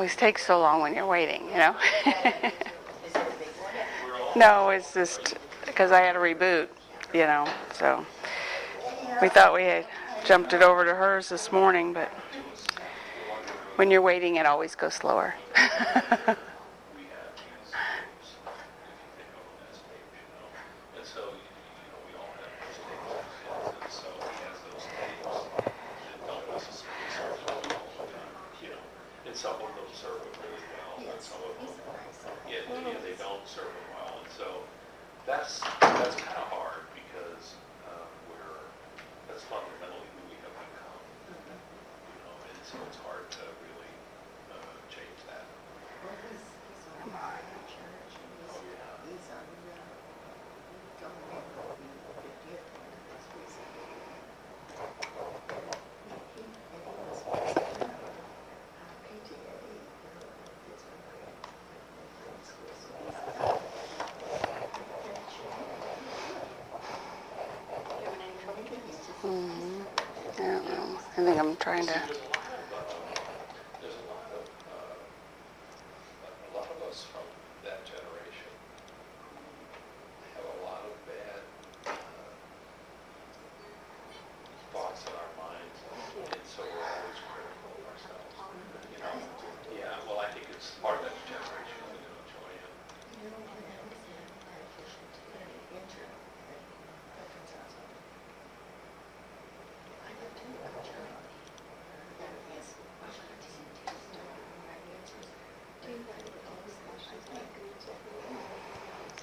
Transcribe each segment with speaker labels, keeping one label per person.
Speaker 1: always takes so long when you're waiting,
Speaker 2: Is it a big one?
Speaker 1: No, it's just because I had to reboot, so we thought we had jumped it over to hers this morning, but when you're waiting, it always goes slower.
Speaker 3: Some of them serve it really well, and some of them, they don't serve it well, and so that's kind of hard because that's fundamentally who we have become, and so it's hard to really change that.
Speaker 2: Come on. Church, he's on
Speaker 1: I don't know. I think I'm trying to.
Speaker 3: There's a lot of us from that generation who have a lot of bad thoughts in our minds, and so we're always critical of ourselves. Yeah. Well, I think it's part of that generation we can enjoy it.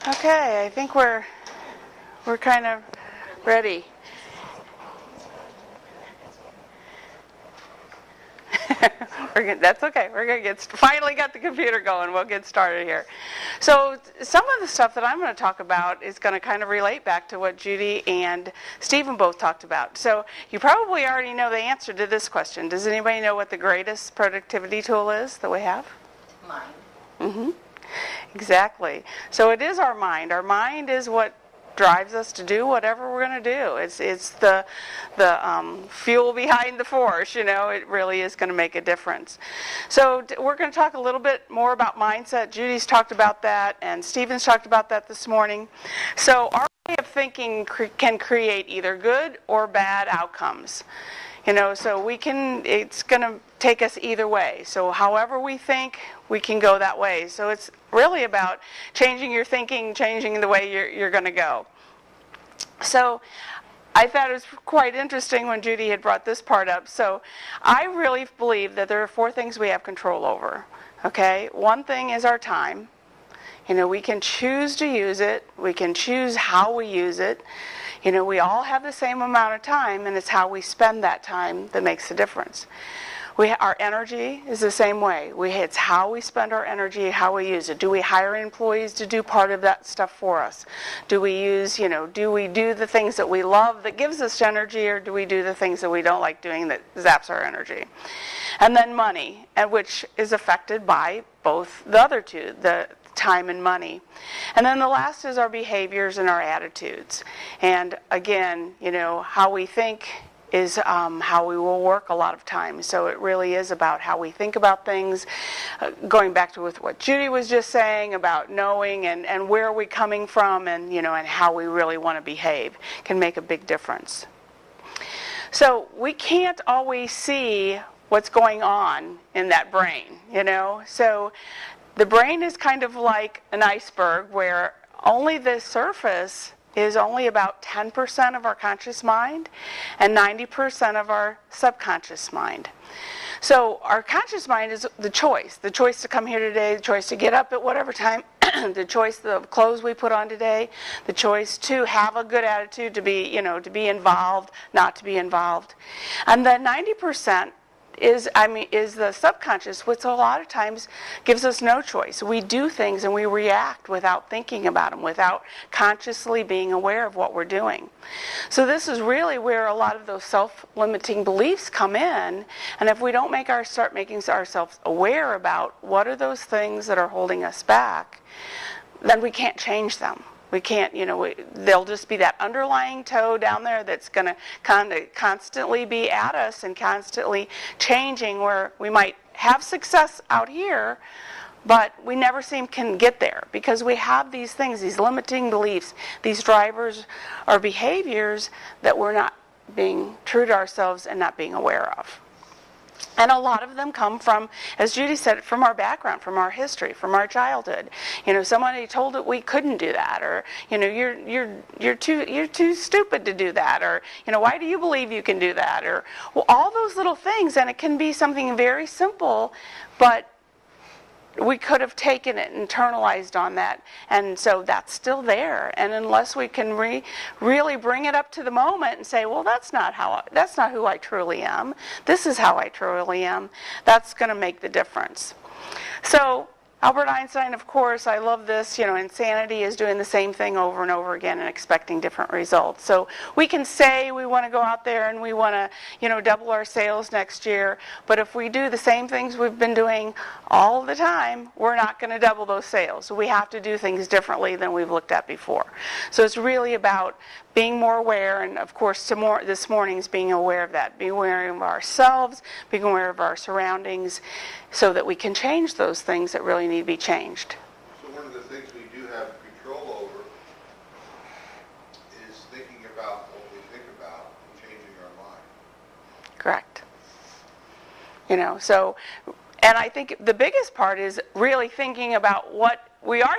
Speaker 1: Okay, I think we're kind of ready. That's okay. We're going to finally got the computer going. We'll get started here. So some of the stuff that I'm going to talk about is going to kind of relate back to what Judy and Stephen both talked about. So you probably already know the answer to this question. Does anybody know what the greatest productivity tool is that we have?
Speaker 2: Mind.
Speaker 1: Mm-hmm. Exactly. So it is our mind. Our mind is what drives us to do whatever we're going to do. It's the fuel behind the force. It really is going to make a difference. So we're going to talk a little bit more about mindset. Judy's talked about that, and Stephen's talked about that this morning. So our way of thinking can create either good or bad outcomes. So it's going to take us either way. So however we think, we can go that way. So it's really about changing your thinking, changing the way you're going to go. So I thought it was quite interesting when Judy had brought this part up. So I really believe that there are 4 things we have control over. Okay? One thing is our time. We can choose to use it. We can choose how we use it. We all have the same amount of time, and it's how we spend that time that makes the difference. Our energy is the same way. It's how we spend our energy, how we use it. Do we hire employees to do part of that stuff for us? Do we do we do the things that we love that gives us energy, or do we do the things that we don't like doing that zaps our energy? And then money, which is affected by both the other two, the time and money. And then the last is our behaviors and our attitudes. And again, how we think is how we will work a lot of times. So it really is about how we think about things, going back to with what Judy was just saying about knowing and where are we coming from, and and how we really want to behave can make a big difference. So we can't always see what's going on in that brain, So the brain is kind of like an iceberg where only the surface is only about 10% of our conscious mind and 90% of our subconscious mind. So our conscious mind is the choice to come here today, the choice to get up at whatever time, the choice, the clothes we put on today, the choice to have a good attitude, to be involved, not to be involved. And the 90% is the subconscious, which a lot of times gives us no choice. We do things and we react without thinking about them, without consciously being aware of what we're doing. So this is really where a lot of those self-limiting beliefs come in, and if we don't start making ourselves aware about what are those things that are holding us back, then we can't change them. We can't, they'll just be that underlying toe down there that's going to kind of constantly be at us and constantly changing, where we might have success out here, but we never can get there because we have these things, these limiting beliefs, these drivers or behaviors that we're not being true to ourselves and not being aware of. And a lot of them come from, as Judy said, from our background, from our history, from our childhood. Somebody told that we couldn't do that, or you're too stupid to do that, or why do you believe you can do that, or all those little things. And it can be something very simple, but we could have taken it, internalized on that, and so that's still there. And unless we can really bring it up to the moment and say, well, that's not who I truly am. This is how I truly am. That's going to make the difference. So Albert Einstein, of course, I love this, insanity is doing the same thing over and over again and expecting different results. So we can say we want to go out there and we want to, double our sales next year, but if we do the same things we've been doing all the time, we're not going to double those sales. So we have to do things differently than we've looked at before. So it's really about being more aware, and of course this morning's being aware of that, being aware of ourselves, being aware of our surroundings, so that we can change those things that really need to be changed.
Speaker 4: So one of the things we do have control over is thinking about what we think about and changing our mind.
Speaker 1: Correct. And I think the biggest part is really thinking about what we are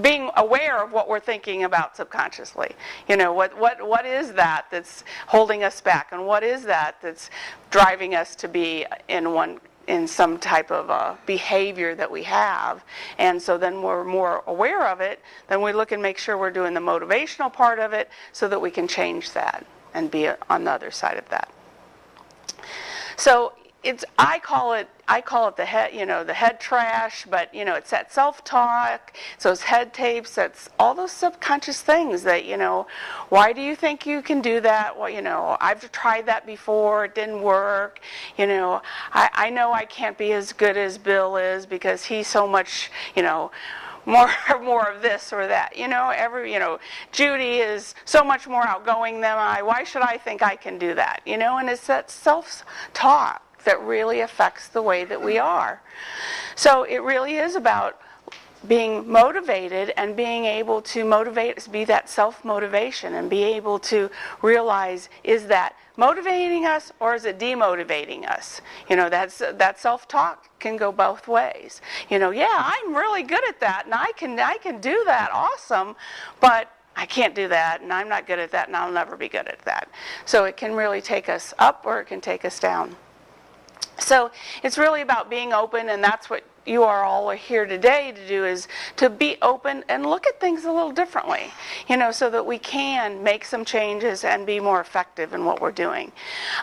Speaker 1: being aware of what we're thinking about subconsciously. What is that that's holding us back, and what is that that's driving us to be in some type of behavior that we have. And so then we're more aware of it, then we look and make sure we're doing the motivational part of it so that we can change that and be on the other side of that. So I call it the head, the head trash, but it's that self-talk, it's those head tapes, that's all those subconscious things that, why do you think you can do that? Well, I've tried that before, it didn't work. I know I can't be as good as Bill is because he's so much, more of this or that. Judy is so much more outgoing than I. Why should I think I can do that? And it's that self-talk that really affects the way that we are. So it really is about being motivated and being able to motivate, be that self-motivation, and be able to realize, is that motivating us or is it demotivating us? That self-talk can go both ways. Yeah, I'm really good at that, and I can do that, awesome, but I can't do that, and I'm not good at that, and I'll never be good at that. So it can really take us up or it can take us down. So it's really about being open, and that's what you are all here today to do, is to be open and look at things a little differently, so that we can make some changes and be more effective in what we're doing.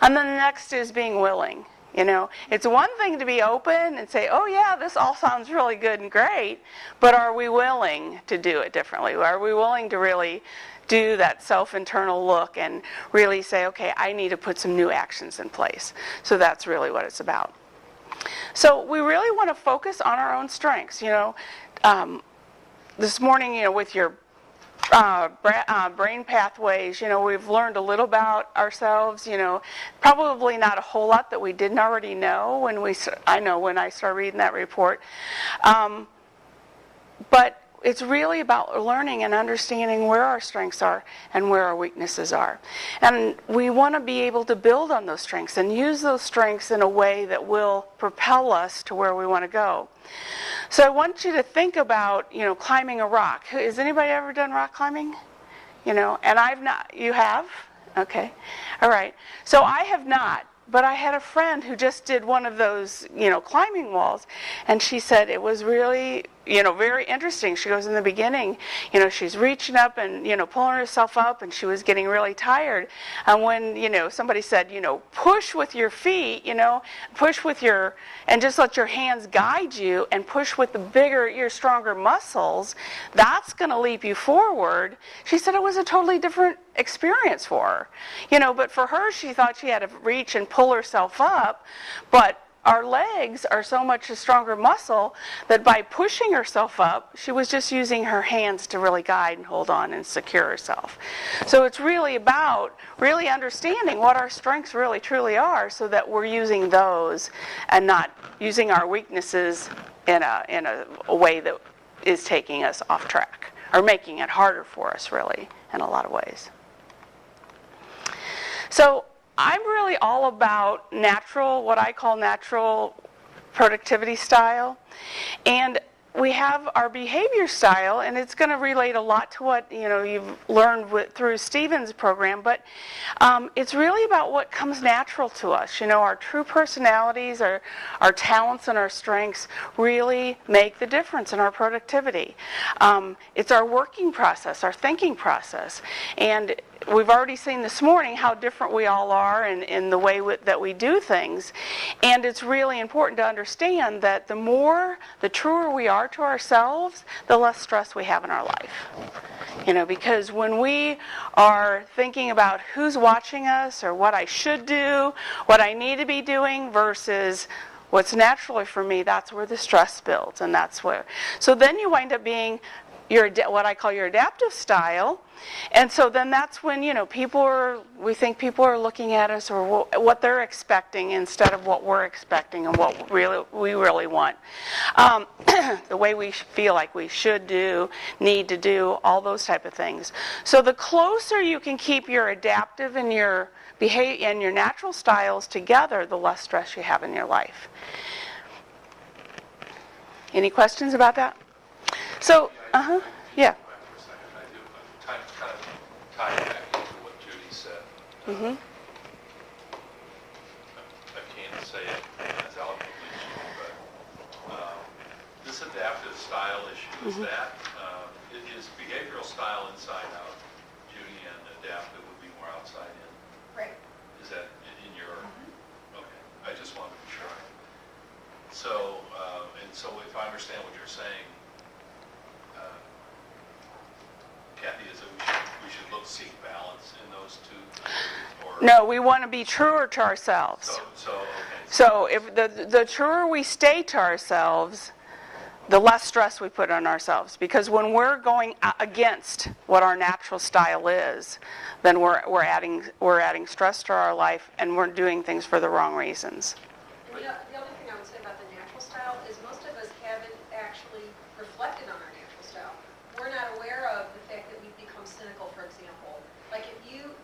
Speaker 1: And then the next is being willing. It's one thing to be open and say, oh yeah, this all sounds really good and great, but are we willing to do it differently? Are we willing to really do that self-internal look and really say, okay, I need to put some new actions in place? So that's really what it's about. So we really want to focus on our own strengths. This morning, with your brain pathways, we've learned a little about ourselves, probably not a whole lot that we didn't already know when I started reading that report. But it's really about learning and understanding where our strengths are and where our weaknesses are. And we want to be able to build on those strengths and use those strengths in a way that will propel us to where we want to go. So I want you to think about, climbing a rock. Has anybody ever done rock climbing? And I've not. You have? Okay. All right. So I have not. But I had a friend who just did one of those, climbing walls, and she said it was really, very interesting. She goes, in the beginning, she's reaching up and, pulling herself up, and she was getting really tired. And when, somebody said, push with your feet, push with and just let your hands guide you, and push with your stronger muscles, that's going to leap you forward. She said it was a totally different experience for her. But for her, she thought she had to reach and pull herself up, but our legs are so much a stronger muscle that by pushing herself up, she was just using her hands to really guide and hold on and secure herself. So it's really about really understanding what our strengths really truly are so that we're using those and not using our weaknesses in a way that is taking us off track or making it harder for us, really, in a lot of ways. So I'm really all about natural, what I call natural productivity style. And we have our behavior style, and it's going to relate a lot to what you've learned through Stephen's program, but it's really about what comes natural to us. Our true personalities, our talents and our strengths really make the difference in our productivity. It's our working process, our thinking process. And we've already seen this morning how different we all are in the way that we do things. And it's really important to understand that the truer we are to ourselves, the less stress we have in our life. Because when we are thinking about who's watching us or what I should do, what I need to be doing versus what's naturally for me, that's where the stress builds. And that's where. So then you wind up being what I call your adaptive style. And so then that's when, we think people are looking at us or what they're expecting instead of what we're expecting and what we really want. The way we feel like we should do, need to do, all those type of things. So the closer you can keep your adaptive and your behavior and your natural styles together, the less stress you have in your life. Any questions about that? So, yeah.
Speaker 3: Kind of tie back into what Judy said.
Speaker 1: Mm-hmm.
Speaker 3: I can't say it as eloquently as she, but this adaptive style issue, is that, is behavioral style inside out, Judy, and adaptive would be more outside in?
Speaker 2: Right.
Speaker 3: Is that in your, okay, I just wanted to be sure. So, so if I understand what you're saying, Kathy, is that we should seek balance in those two? Or
Speaker 1: No, we want to be truer to ourselves.
Speaker 3: okay.
Speaker 1: So if the truer we stay to ourselves, the less stress we put on ourselves. Because when we're going against what our natural style is, then we're adding stress to our life, and we're doing things for the wrong reasons.
Speaker 5: And the other thing I would say about the natural style is most of us haven't actually reflected on our natural style. We're not aware of the fact that we've become cynical, for example. Like if you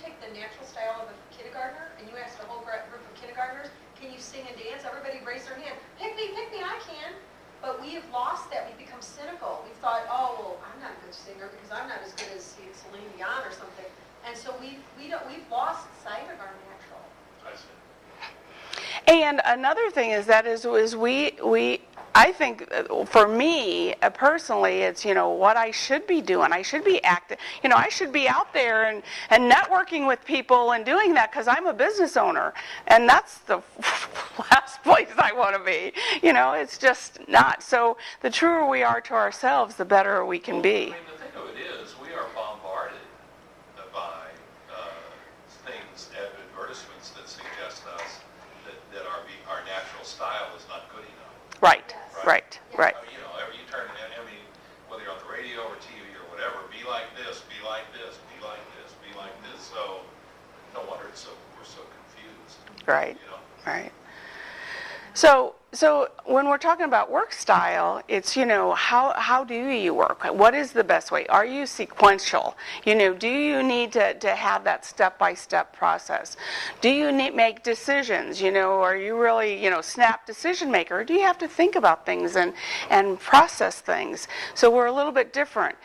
Speaker 5: take the natural style of a kindergartner and you ask a whole group of kindergartners, can you sing and dance? Everybody raise their hand. Pick me, I can. But we have lost that. We've become cynical. We've thought, oh, well, I'm not a good singer because I'm not as good as Celine Dion or something. And so we've lost sight of our natural.
Speaker 3: I see.
Speaker 1: And another thing is I think for me personally, it's what I should be doing. I should be active. I should be out there and networking with people and doing that because I'm a business owner, and that's the last place I want to be. It's just not. So the truer we are to ourselves, the better we can be.
Speaker 3: I mean, the thing of it is, we are bombarded by things, advertisements that suggest to us that our natural style is not good enough.
Speaker 1: Right.
Speaker 3: Right.
Speaker 1: Right.
Speaker 3: I mean, you turn, whether you're on the radio or TV or whatever, be like this, be like this, be like this, be like this. So no wonder we're so confused.
Speaker 1: Right.
Speaker 3: You know?
Speaker 1: Right. So when we're talking about work style, it's, how do you work? What is the best way? Are you sequential? Do you need to have that step-by-step process? Do you make decisions? Are you really, snap decision maker? Or do you have to think about things and process things? So we're a little bit different.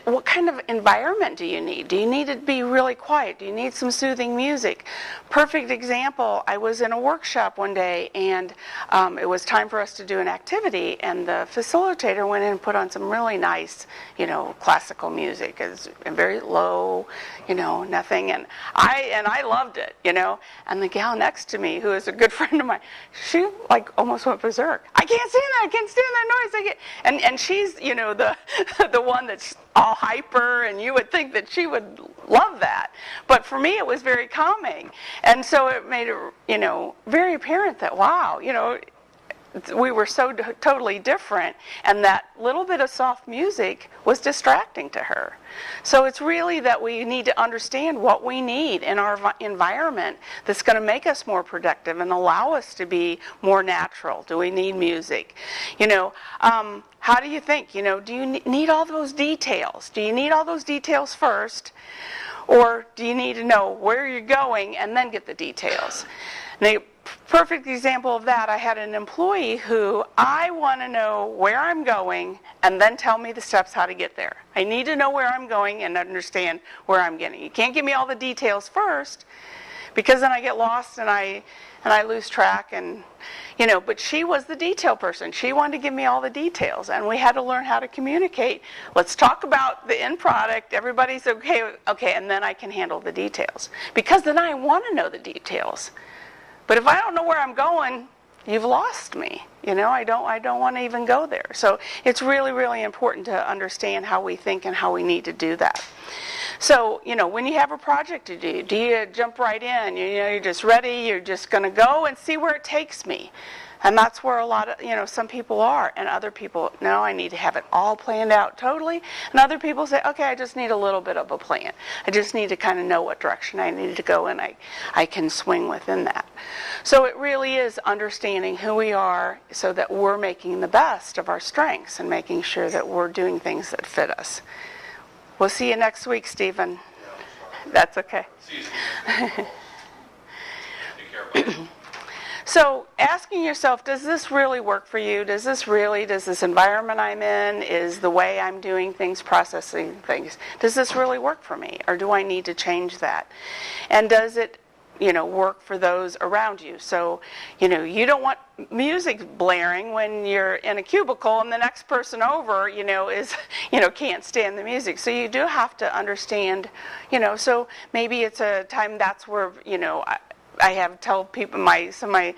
Speaker 1: What kind of environment do you need? Do you need it to be really quiet? Do you need some soothing music? Perfect example, I was in a workshop one day, and it was time for us to do an activity, and the facilitator went in and put on some really nice, classical music. It's very low, nothing, and I loved it, And the gal next to me, who is a good friend of mine, she like almost went berserk. I can't stand that. I can't stand that noise. And she's, the one that's all hyper, and you would think that she would love that. But for me, it was very calming, and so it made it, very apparent that wow, we were so totally different, and that little bit of soft music was distracting to her. So it's really that we need to understand what we need in our environment that's going to make us more productive and allow us to be more natural. Do we need music? How do you think? Do you need all those details? Do you need all those details first? Or do you need to know where you're going and then get the details? Now, perfect example of that, I had an employee who I want to know where I'm going and then tell me the steps how to get there. I need to know where I'm going and understand where I'm getting. You can't give me all the details first, because then I get lost and I lose track, and but she was the detail person. She wanted to give me all the details, and we had to learn how to communicate. Let's talk about the end product. Everybody's okay, and then I can handle the details, because then I want to know the details. But if I don't know where I'm going, you've lost me. I don't want to even go there. So it's really, really important to understand how we think and how we need to do that. So, when you have a project to do you jump right in? You're just ready, you're just going to go and see where it takes me. And that's where a lot of, some people are. And other people, no, I need to have it all planned out totally. And other people say, okay, I just need a little bit of a plan. I just need to kind of know what direction I need to go, and I can swing within that. So it really is understanding who we are so that we're making the best of our strengths and making sure that we're doing things that fit us. We'll see you next week, Stephen. That's okay.
Speaker 3: See you, Steve. Take care, buddy.
Speaker 1: So asking yourself, does this really work for you? Does this environment I'm in, is the way I'm doing things, processing things, does this really work for me? Or do I need to change that? And does it, work for those around you? So, you don't want music blaring when you're in a cubicle and the next person over, is, can't stand the music. So you do have to understand, so maybe it's a time that's where, I have tell people, some of my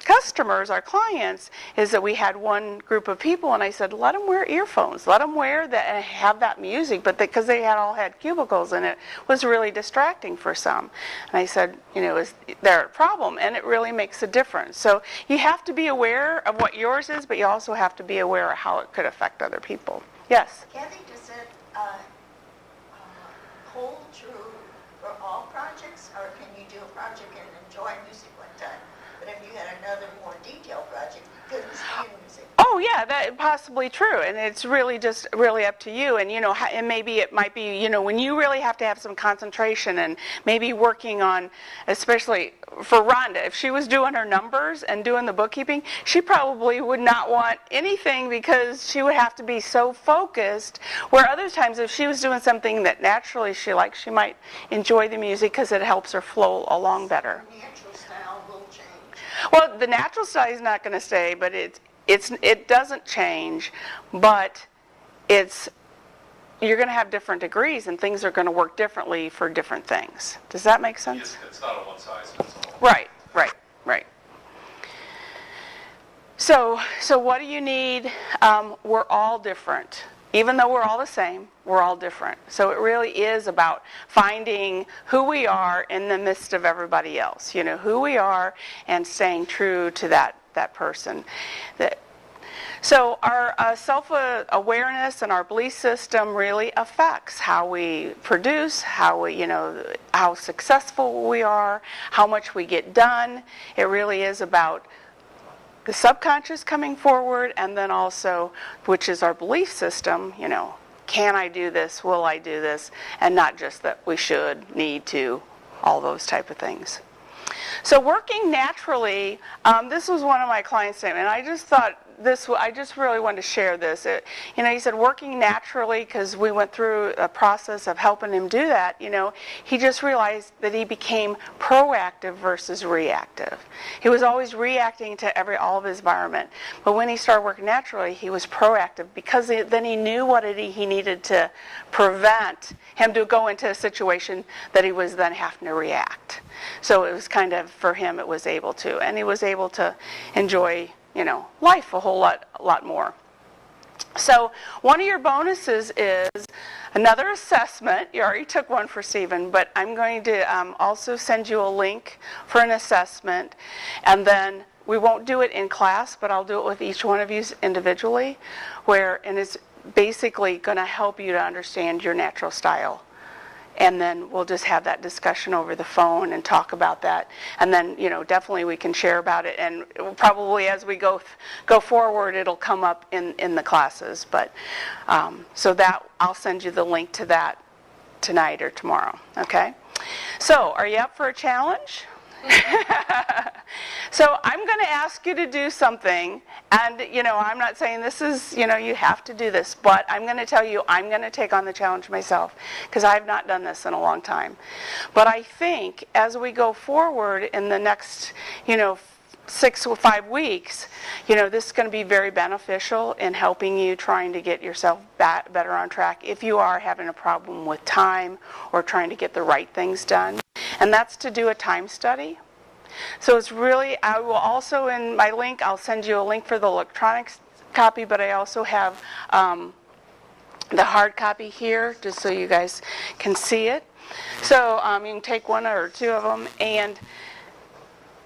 Speaker 1: customers, our clients, is that we had one group of people, and I said, let them wear earphones, let them wear that and have that music, but because they all had cubicles, and it was really distracting for some. And I said, is there a problem? And it really makes a difference. So you have to be aware of what yours is, but you also have to be aware of how it could affect other people. Yes?
Speaker 2: Kathy, does it hold true for all projects, or can you do a project and enjoy music one time, but if you had another more detailed project, you couldn't stand music?
Speaker 1: Oh yeah, that possibly true, and it's really just really up to you. And and maybe it might be when you really have to have some concentration, and maybe working on, especially for Rhonda, if she was doing her numbers and doing the bookkeeping, she probably would not want anything because she would have to be so focused. Where other times, if she was doing something that naturally she likes, she might enjoy the music because it helps her flow along better.
Speaker 2: The natural style will change.
Speaker 1: Well, the natural style is not going to stay, but it doesn't change, but you're going to have different degrees, and things are going to work differently for different things. Does that make sense?
Speaker 3: It's not a one-size-fits-all.
Speaker 1: Right. So what do you need? We're all different. Even though we're all the same, we're all different. So it really is about finding who we are in the midst of everybody else. Who we are, and staying true to that person. So our self-awareness and our belief system really affects how we produce, how successful we are, how much we get done. It really is about the subconscious coming forward, and then also, which is our belief system, can I do this, will I do this, and not just that we should, need to, all those type of things. So working naturally, this was one of my clients' statements, and I just thought I just really wanted to share this. He said working naturally, because we went through a process of helping him do that, he just realized that he became proactive versus reactive. He was always reacting to all of his environment. But when he started working naturally, he was proactive, because then he knew what he needed to prevent him to go into a situation that he was then having to react. So it was kind of, for him, it was able to. And he was able to enjoy, life a whole lot more. So one of your bonuses is another assessment. You already took one for Stephen, but I'm going to also send you a link for an assessment. And then we won't do it in class, but I'll do it with each one of you individually, and it's basically going to help you to understand your natural style. And then we'll just have that discussion over the phone and talk about that. And then, definitely we can share about it. And probably as we go forward, it'll come up in the classes. But so that I'll send you the link to that tonight or tomorrow. Okay? So are you up for a challenge? So I'm going to ask you to do something, and I'm not saying this is, you have to do this, but I'm going to tell you I'm going to take on the challenge myself, because I've not done this in a long time. But I think as we go forward in the next 6 or 5 weeks, this is going to be very beneficial in helping you trying to get yourself better on track if you are having a problem with time or trying to get the right things done. And that's to do a time study. So it's really, I will also, in my link, I'll send you a link for the electronic copy, but I also have the hard copy here, just so you guys can see it. So you can take one or two of them, and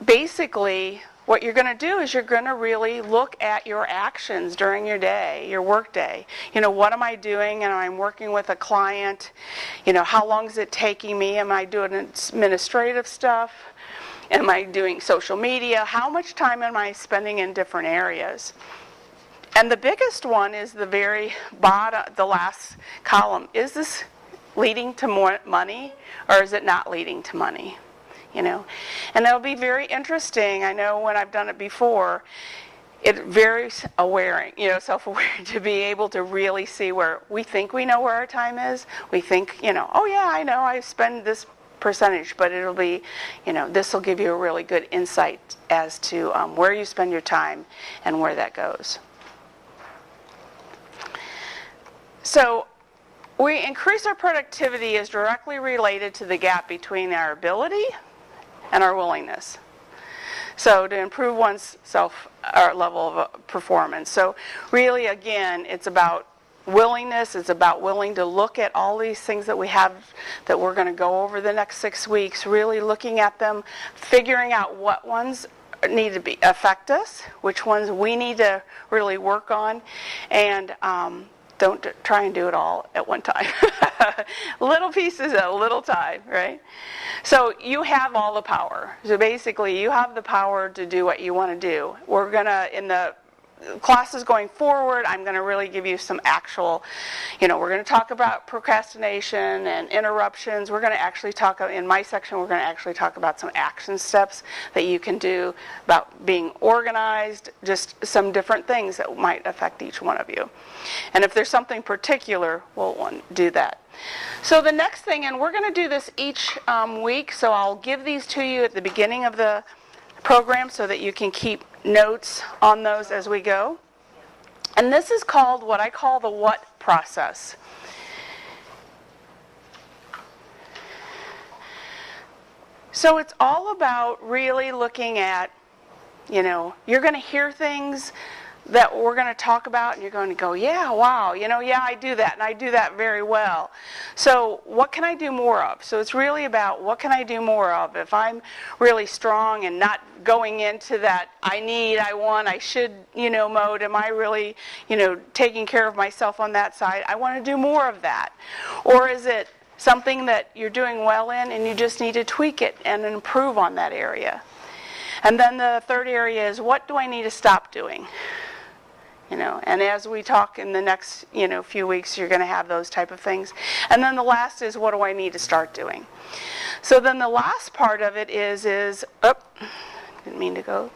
Speaker 1: basically what you're going to do is you're going to really look at your actions during your day, your work day. What am I doing? And I'm working with a client. How long is it taking me? Am I doing administrative stuff? Am I doing social media? How much time am I spending in different areas? And the biggest one is the very bottom, the last column. Is this leading to more money, or is it not leading to money? And it'll be very interesting. I know when I've done it before, it's very self-aware to be able to really see where we think we know where our time is. We think, oh yeah, I know I spend this percentage, but it'll be, this will give you a really good insight as to where you spend your time and where that goes. So we increase our productivity is directly related to the gap between our ability and our willingness. So to improve one's level of performance. So really, again, it's about willingness. It's about willing to look at all these things that we have that we're going to go over the next 6 weeks, really looking at them, figuring out what ones need to affect us, which ones we need to really work on, and don't try and do it all at one time. Little pieces at a little time, right? So you have all the power. So basically, you have the power to do what you want to do. We're going to, in the classes going forward, I'm going to really give you some actual, we're going to talk about procrastination and interruptions. We're going to actually talk, in my section, we're going to actually talk about some action steps that you can do about being organized, just some different things that might affect each one of you. And if there's something particular, we'll do that. So the next thing, and we're going to do this each week, so I'll give these to you at the beginning of the program so that you can keep notes on those as we go. And this is called what I call the what process. So it's all about really looking at, you're going to hear things that we're going to talk about, and you're going to go, yeah, wow, yeah, I do that, and I do that very well. So what can I do more of? So it's really about what can I do more of? If I'm really strong and not going into that I need, I want, I should, mode, am I really, taking care of myself on that side? I want to do more of that. Or is it something that you're doing well in and you just need to tweak it and improve on that area? And then the third area is, what do I need to stop doing? And as we talk in the next, few weeks, you're going to have those type of things. And then the last is, what do I need to start doing? So then the last part of it is, didn't mean to go.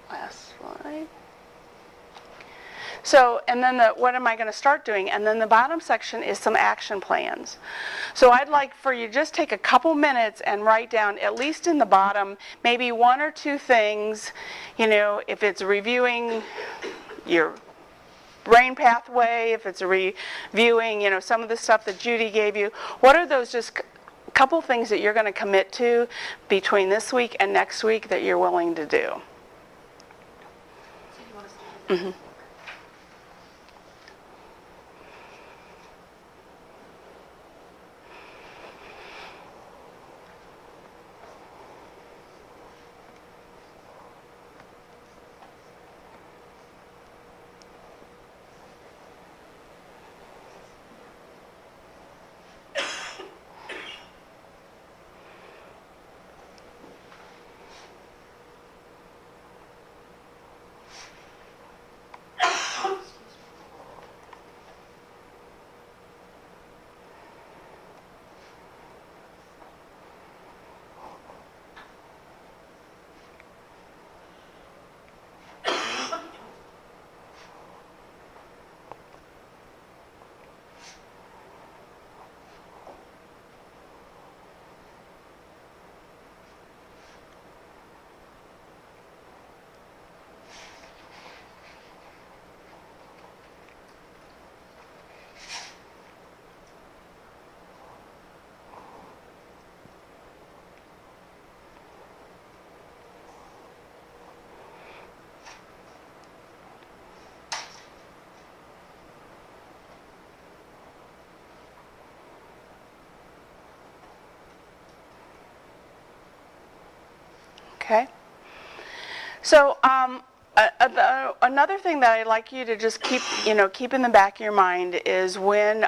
Speaker 1: Last. slide. So, and then what am I going to start doing? And then the bottom section is some action plans. So I'd like for you to just take a couple minutes and write down, at least in the bottom, maybe one or two things, if it's reviewing your brain pathway, if it's reviewing, some of the stuff that Judy gave you. What are those just couple things that you're going to commit to between this week and next week that you're willing to do?
Speaker 5: So you want us to do that?
Speaker 1: Okay. So another thing that I'd like you to just keep in the back of your mind is when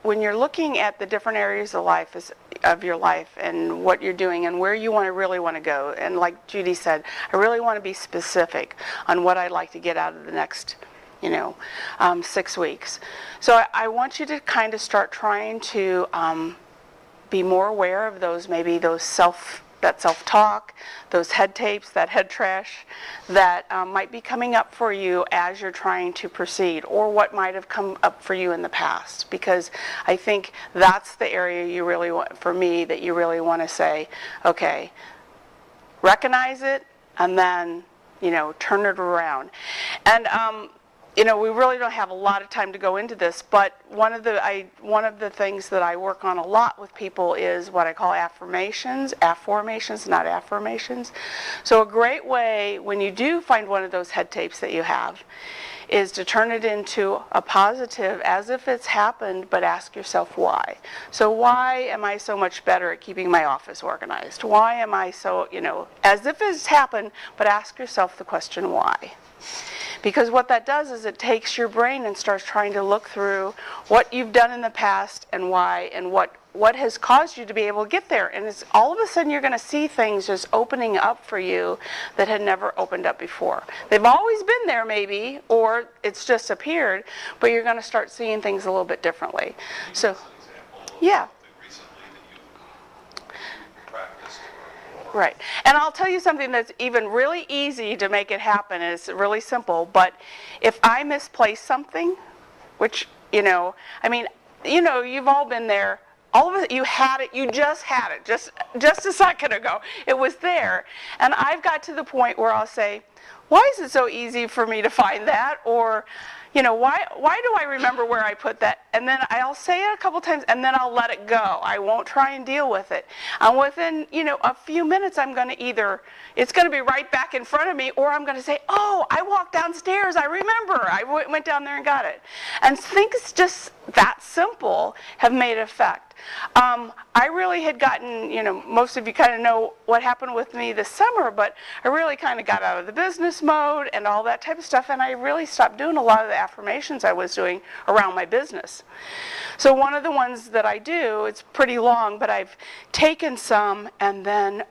Speaker 1: you're looking at the different areas of your life and what you're doing and where you really want to go. And like Judy said, I really want to be specific on what I'd like to get out of the next 6 weeks. So I want you to kind of start trying to be more aware of those self-talk, those head tapes, that head trash that might be coming up for you as you're trying to proceed, or what might have come up for you in the past. Because I think that's the area you really want, for me, that you really want to say, okay, recognize it, and then, turn it around. And we really don't have a lot of time to go into this, but one of the things that I work on a lot with people is what I call affirmations, not affirmations. So a great way, when you do find one of those head tapes that you have, is to turn it into a positive as if it's happened, but ask yourself why. So why am I so much better at keeping my office organized? Why am I so, as if it's happened, but ask yourself the question why. Because what that does is it takes your brain and starts trying to look through what you've done in the past and why, and what has caused you to be able to get there. And it's all of a sudden you're going to see things just opening up for you that had never opened up before. They've always been there maybe, or it's just appeared, but you're going to start seeing things a little bit differently. So, yeah. Right. And I'll tell you something that's even really easy to make it happen. It's really simple. But if I misplace something, which, you've all been there. All of it, you just had it, just a second ago. It was there. And I've got to the point where I'll say, why is it so easy for me to find that? Or, why do I remember where I put that? And then I'll say it a couple times, and then I'll let it go. I won't try and deal with it. And within, a few minutes, I'm going to it's going to be right back in front of me, or I'm going to say, oh, I walked downstairs. I remember. I went down there and got it. And things just that simple have made an effect. I really had gotten, most of you kind of know what happened with me this summer, but I really kind of got out of the business mode and all that type of stuff, and I really stopped doing a lot of the affirmations I was doing around my business. So one of the ones that I do, it's pretty long, but I've taken some and then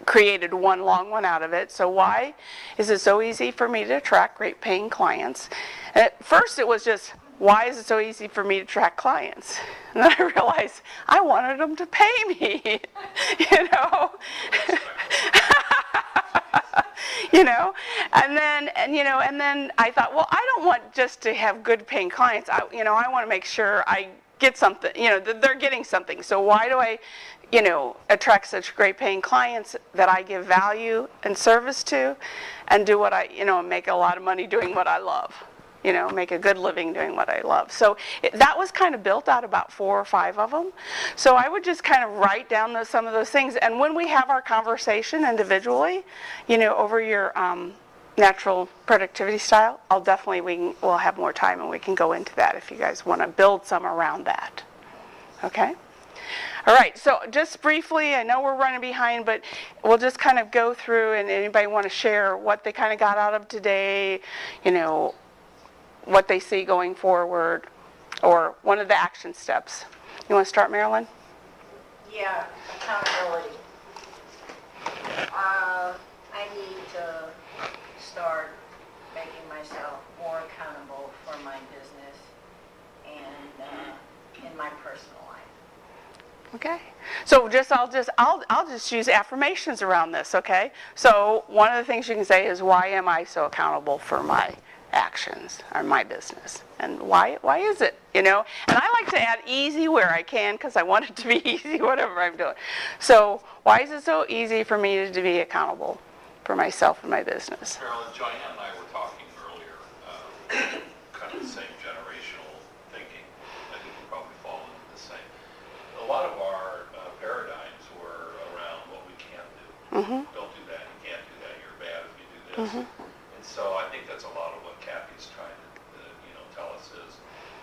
Speaker 1: created one long one out of it. So why is it so easy for me to attract great paying clients? And at first it was just, why is it so easy for me to attract clients? And then I realized I wanted them to pay me, you know, and then I thought, well, I don't want just to have good paying clients. I want to make sure I get something, that they're getting something. So why do I, attract such great paying clients that I give value and service to, and do what make a lot of money doing what I love. Make a good living doing what I love. So that was kind of built out about 4 or 5 of them. So I would just kind of write down some of those things. And when we have our conversation individually, over your natural productivity style, we'll have more time and we can go into that if you guys want to build some around that. Okay? All right, so just briefly, I know we're running behind, but we'll just kind of go through, and anybody want to share what they kind of got out of today, what they see going forward, or one of the action steps. You want to start, Marilyn?
Speaker 2: Yeah, accountability. I need to start making myself more accountable for my business and in my personal life.
Speaker 1: Okay. So I'll just use affirmations around this, okay? So one of the things you can say is, why am I so accountable for my actions or my business? And why is it, And I like to add easy where I can, because I want it to be easy whatever I'm doing. So why is it so easy for me to be accountable for myself and my business?
Speaker 3: Marilyn, Joanne and I were talking earlier, kind of the same generational thinking. I think we probably fall into the same. A lot of our paradigms were around what we can't do.
Speaker 1: Mm-hmm.
Speaker 3: Don't do that, you can't do that, you're bad if you do this.
Speaker 1: Mm-hmm.
Speaker 3: And so I think that's a lot of what Kathy's trying to tell us is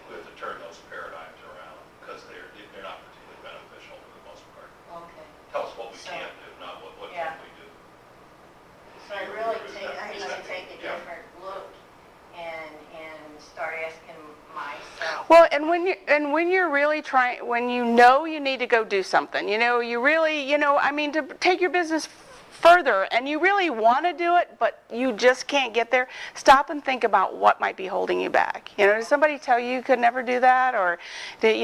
Speaker 3: we have to turn those paradigms around, because they're not particularly beneficial for the most part.
Speaker 2: Okay.
Speaker 3: Tell us what we can't do, not what
Speaker 2: Yeah.
Speaker 3: can we do.
Speaker 2: So I need to take a different look and start asking myself.
Speaker 1: Well, and when you're really trying, when you need to go do something, you really, to take your business further, and you really want to do it, but you just can't get there, stop and think about what might be holding you back. Did somebody tell you could never do that, or that,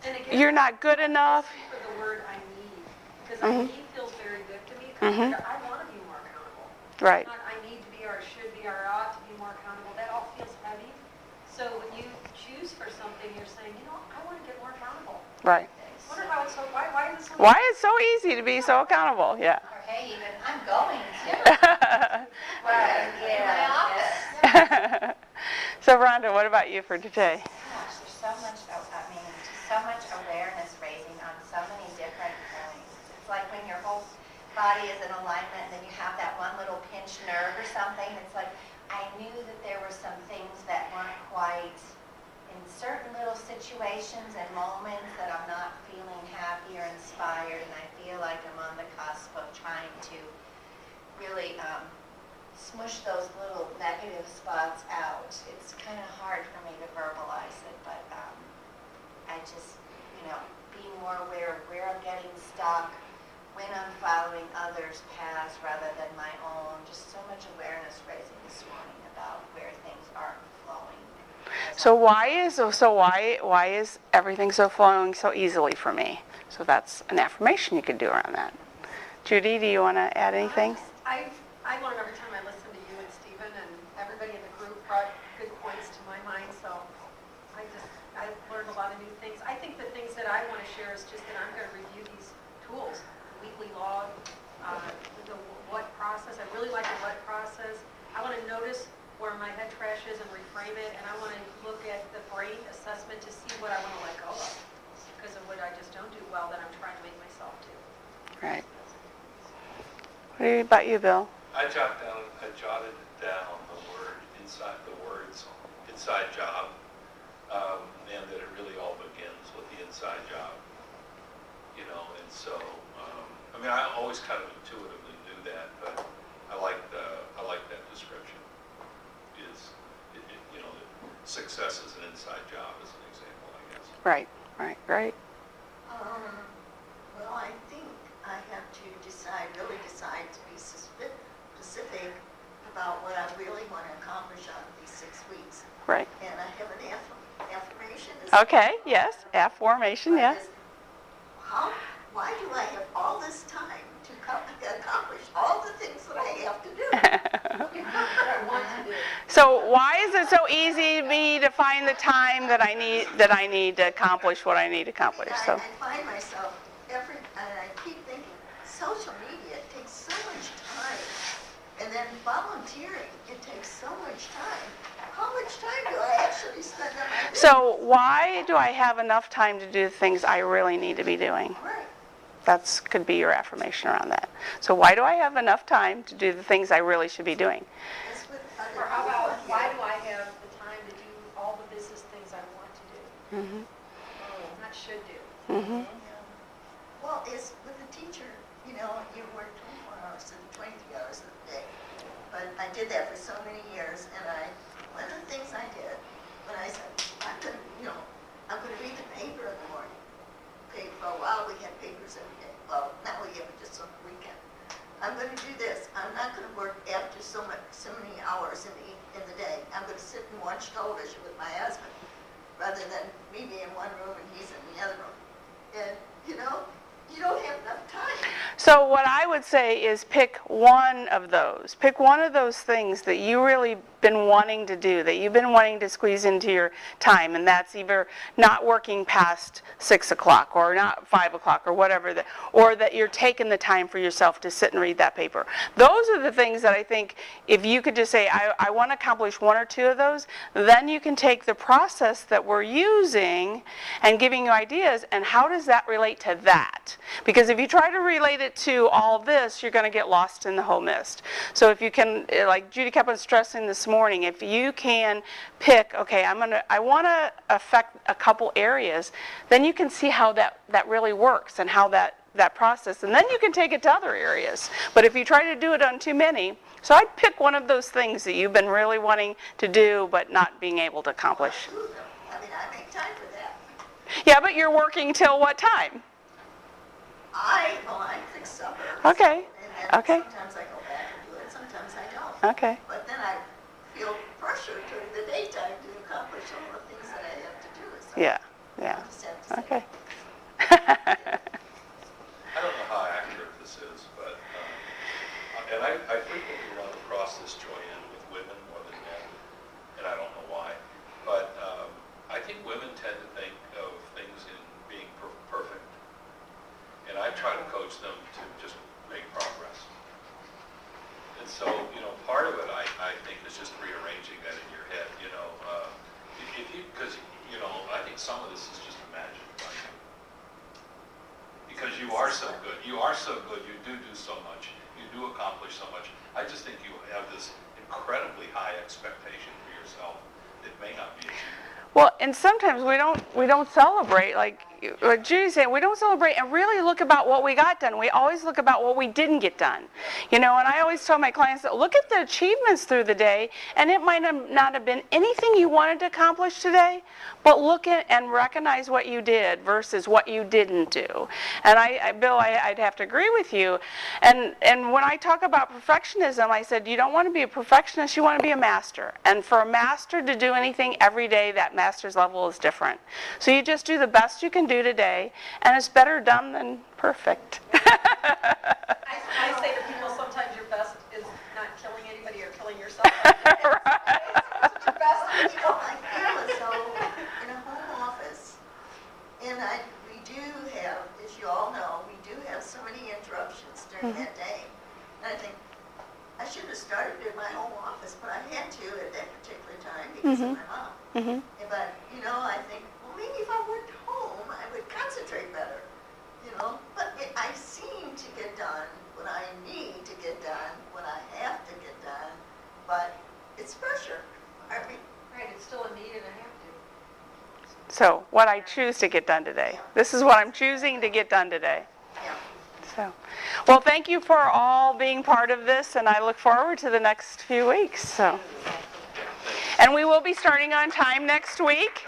Speaker 5: And again,
Speaker 1: you're not good enough?
Speaker 5: for the word I need, because
Speaker 1: Mm-hmm.
Speaker 5: I need feels very big to me. 'Cause
Speaker 1: Mm-hmm.
Speaker 5: I want to be more accountable.
Speaker 1: Right.
Speaker 5: Not I need to be, or should be, or ought to be more accountable. That all feels heavy. So when you choose for something, you're saying, I want to get more accountable.
Speaker 1: Right.
Speaker 5: I wonder how it's so. Why is it so?
Speaker 1: Why it's so easy to be so accountable? Yeah.
Speaker 2: Or hey, even I'm going to. Right, yeah.
Speaker 1: So Rhonda, what about you for today?
Speaker 6: Gosh, there's so much, so much awareness raising on so many different points. It's like when your whole body is in alignment and then you have that one little pinched nerve or something. It's like, I knew that there were some things that weren't quite in certain little situations and moments that I'm not feeling happy or inspired, and I feel like I'm on the cusp of trying to really smush those little negative spots out. It's kind of hard for me to verbalize it, but I just, be more aware of where I'm getting stuck, when I'm following others' paths rather than my own. Just so much awareness raising this morning about where things aren't flowing.
Speaker 1: So why is everything so flowing so easily for me? So that's an affirmation you could do around that. Judy, do you want to add anything?
Speaker 5: I learn every time I listen to you and Stephen, and everybody in the group brought good points to my mind. So I learned a lot of new things. I think the things that I want to share is just that I'm going to review these tools, weekly log, the what process. I really like the what process. I want to notice where my head trash is and reframe it, and I want to look at the brain assessment to see what I want to let go of because of what I just don't do well that I'm trying to make myself do.
Speaker 1: Right. What about you, Bill?
Speaker 3: I jotted down the words inside job, and that it really all begins with the inside job. And so, I always kind of intuitively knew that, but I like that description. Success is an inside job, as an example, I guess.
Speaker 1: Right.
Speaker 2: Well, I think I have to really decide to be specific about what I really want to accomplish out of these 6 weeks.
Speaker 1: Right.
Speaker 2: And I have an affirmation.
Speaker 1: Okay, yes, affirmation, yeah.
Speaker 2: Why do I have all this time to accomplish all the things that I have to do.
Speaker 5: I want to do.
Speaker 1: So why is it so easy to me to find the time that I need to accomplish what I need to accomplish?
Speaker 2: I
Speaker 1: So
Speaker 2: find myself and I keep thinking, social media takes so much time, and then volunteering, it takes so much time. How much time do I actually spend on my business?
Speaker 1: so why do I have enough time to do the things I really need to be doing?
Speaker 2: Right.
Speaker 1: That's could be your affirmation around that. So why do I have enough time to do the things I really should be doing?
Speaker 2: It's with other
Speaker 5: Or how
Speaker 2: people.
Speaker 5: about, why do I have the time to do all the business things I want to do?
Speaker 1: Mm-hmm.
Speaker 5: Not should do.
Speaker 1: Mm-hmm.
Speaker 2: Well, it's with the teacher, you work 24 hours and 23 hours a day. But I did that for so many years, and one of the things I did, when I said, I'm gonna read the paper in the morning. Okay, for a while we had papers every day. Well, now we have it just on the weekend. I'm gonna do this. I'm not gonna work after so many hours in the day. I'm gonna sit and watch television with my husband, rather than me being in one room and he's in the other room. And, you don't have enough time.
Speaker 1: So what I would say is pick one of those. Pick one of those things that you really been wanting to do, that you've been wanting to squeeze into your time, and that's either not working past 6 o'clock or not 5 o'clock or whatever, or that you're taking the time for yourself to sit and read that paper. Those are the things that I think if you could just say, I want to accomplish one or two of those, then you can take the process that we're using and giving you ideas, and how does that relate to that? Because if you try to relate it to all this, you're going to get lost in the whole mist. So if you can, like Judy kept on stressing this morning, if you can pick, okay, I want to affect a couple areas, then you can see how that really works and how that process, and then you can take it to other areas. But if you try to do it on too many, so I'd pick one of those things that you've been really wanting to do but not being able to accomplish.
Speaker 2: I make time for that.
Speaker 1: Yeah, but you're working till what time?
Speaker 2: I fix supper.
Speaker 1: Okay.
Speaker 2: And then
Speaker 1: Okay.
Speaker 2: sometimes I go back and do it, sometimes I don't.
Speaker 1: Okay.
Speaker 2: But then I feel pressure during the daytime to accomplish all the things that I have to do. So
Speaker 1: Yeah.
Speaker 2: I
Speaker 1: Yeah.
Speaker 2: just have to say,
Speaker 1: Okay.
Speaker 3: I don't know how accurate this is, but, and I frequently run across this joy-in with women more than men, and I don't know why, but I think women tend to think of things in being perfect, and I try to coach them to just make progress. And so, part of it, I think, is just rearranging that in your head, because, I think some of this is just imagined by you. Because you are so good. You are so good. You do so much. You do accomplish so much. I just think you have this incredibly high expectation for yourself that may not be achievable.
Speaker 1: Well, and sometimes we don't celebrate, like Judy's saying, we don't celebrate and really look about what we got done. We always look about what we didn't get done. And I always tell my clients that look at the achievements through the day, and it might not have been anything you wanted to accomplish today, but look at and recognize what you did versus what you didn't do. And Bill, I'd have to agree with you. And when I talk about perfectionism, I said you don't want to be a perfectionist, you want to be a master. And for a master to do anything every day, that master's level is different. So you just do the best you can do today, and it's better done than perfect.
Speaker 5: I say to people, sometimes your best is not killing anybody or killing yourself. It's your best.
Speaker 2: I feel as though in a home office, and we do have, as you all know, we do have so many interruptions during that day. And I think, I should have started in my home office, but I had to at that particular time because of my mom. But, I think, well, maybe if I worked home, I would concentrate better, But I seem to get done what I need to get done, what I have to get done, but it's pressure.
Speaker 5: Right, it's still a need and a have to.
Speaker 1: So what I choose to get done today. This is what I'm choosing to get done today.
Speaker 2: Yeah.
Speaker 1: So, well, thank you for all being part of this, and I look forward to the next few weeks. So. And we will be starting on time next week.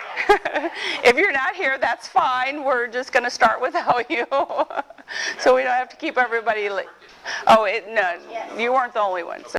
Speaker 1: If you're not here, that's fine. We're just going to start without you. So we don't have to keep everybody late. Oh, no, you weren't the only one. So.